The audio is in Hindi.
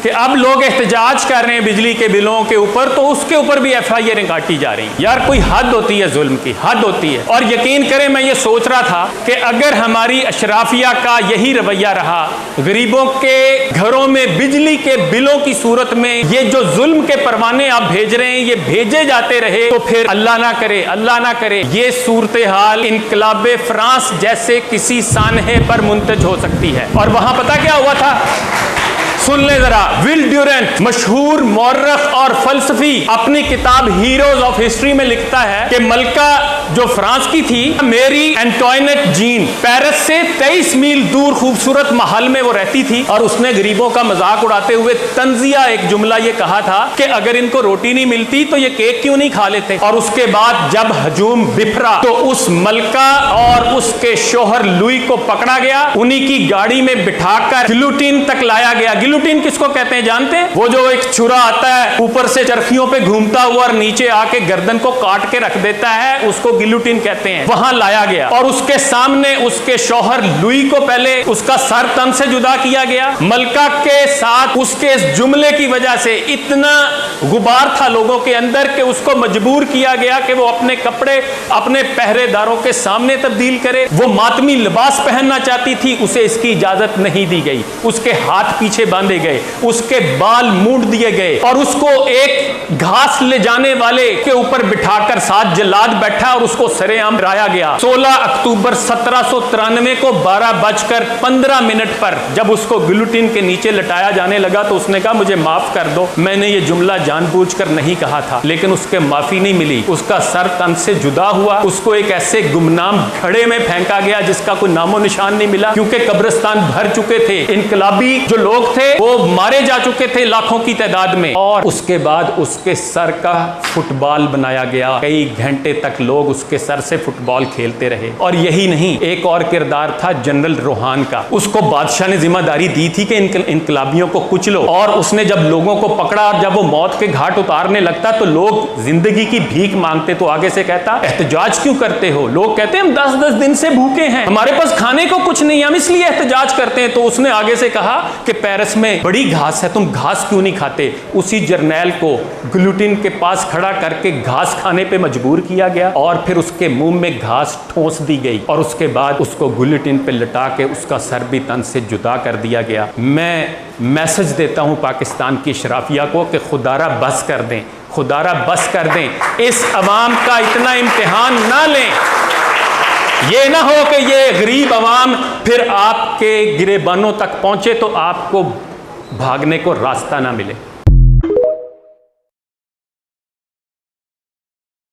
कि अब लोग एहतजाज कर रहे हैं बिजली के बिलों के ऊपर, तो उसके ऊपर भी FIR काटी जा रही। यार कोई हद होती है, जुल्म की हद होती है। और यकीन करें, मैं ये सोच रहा था कि अगर हमारी अशराफिया का यही रवैया रहा, गरीबों के घरों में बिजली के बिलों की सूरत में ये जो जुल्म के परवाने आप भेज रहे हैं, ये भेजे जाते रहे, तो फिर अल्लाह ना करे ये सूरत हाल इनकलाबे फ्रांस जैसे किसी सानहे पर मुंतज हो सकती है। और वहां पता क्या हुआ था, सुन ले जरा। विल ड्यूरेंट, मशहूर मौर्रख और फलसफी, अपनी किताब हीरोज ऑफ हिस्ट्री में लिखता है कि मलका जो फ्रांस की थी, मेरी एंटोइनेट जीन, पेरिस से 23 मील दूर खूबसूरत महल में वो रहती थी, और उसने गरीबों का मजाक उड़ाते हुए तंजिया एक जुमला ये कहा था कि अगर इनको रोटी नहीं मिलती तो ये केक क्यों नहीं खा लेते। और उसके बाद जब हजूम बिफरा तो उस मलका और उसके शोहर लुई को पकड़ा गया, उन्हीं की गाड़ी में बिठाकर गिलोटिन तक लाया गया। गिलोटिन किसको कहते हैं जानते हैं? वो जो एक छुरा आता है, ऊपर से चरखियों पे घूमता हुआ और नीचे आके गर्दन को काट के रख देता है, उसको गिलोटिन कहते हैं। वहां लाया गया और उसके सामने उसके शौहर लुई को पहले उसका सर तन से जुदा किया गया। मलका के साथ उसके इस जुमले की वजह से इतना गुबार था लोगों के अंदर कि उसको मजबूर किया गया कि वो अपने कपड़े अपने पहरेदारों के सामने तब्दील करे। वो मातमी लिबास पहनना चाहती थी, उसे इसकी इजाजत नहीं दी गई। उसके हाथ पीछे बांधे गए, उसके बाल मूंड दिए गए और उसको एक घास ले जाने वाले के ऊपर बिठाकर साथ जल्लाद बैठा और उसको सरेआम डराया गया। 16 अक्टूबर 1793 को 12:15 पर जब उसको गिलोटिन के नीचे लटाया जाने लगा तो उसने कहा, मुझे माफ कर दो, मैंने ये जुमला जानबूझकर नहीं कहा था। लेकिन उसके माफी नहीं मिली, उसका सर तन से जुदा हुआ, उसको एक ऐसे गुमनाम खड़े में फेंका गया जिसका कोई नामो निशान नहीं मिला, क्योंकि कब्रिस्तान भर चुके थे। इनकलाबी जो लोग थे वो मारे जा चुके थे लाखों की तादाद में। और उसके बाद उसके सर का फुटबॉल बनाया गया, कई घंटे तक लोग उसके सर से फुटबॉल खेलते रहे। और यही नहीं, एक और किरदार था जनरल रोहान का। उसको बादशाह ने जिम्मेदारी दी थी कि इनकलाबियों को कुचलो, और उसने जब लोगों को पकड़ा और जब वो मौत के घाट उतारने लगता तो लोग जिंदगी की भीख मांगते, तो आगे से कहता, एहतजाज क्यों करते हो? लोग कहते हैं हम 10-10 दिन से भूखे हैं, हमारे पास खाने को कुछ नहीं, हम इसलिए एहतजाज करते हैं। तो उसने आगे से कहा कि पेरिस में बड़ी घास है, तुम घास क्यों नहीं खाते? उसी जर्नैल को गिलोटिन के पास खड़ा करके घास खाने पे मजबूर किया गया और फिर उसके मुंह में घास ठोंस दी गई और उसके बाद उसको गिलोटिन पे लटा के उसका सर भी तन से जुदा कर दिया गया। मैं मैसेज देता हूं पाकिस्तान की शराफिया को कि खुदारा बस कर दें, खुदारा बस कर दें, इस अवाम का इतना इम्तिहान ना लें। ये ना हो कि ये गरीब अवाम फिर आपके गिरेबानों तक पहुंचे तो आपको भागने को रास्ता ना मिले।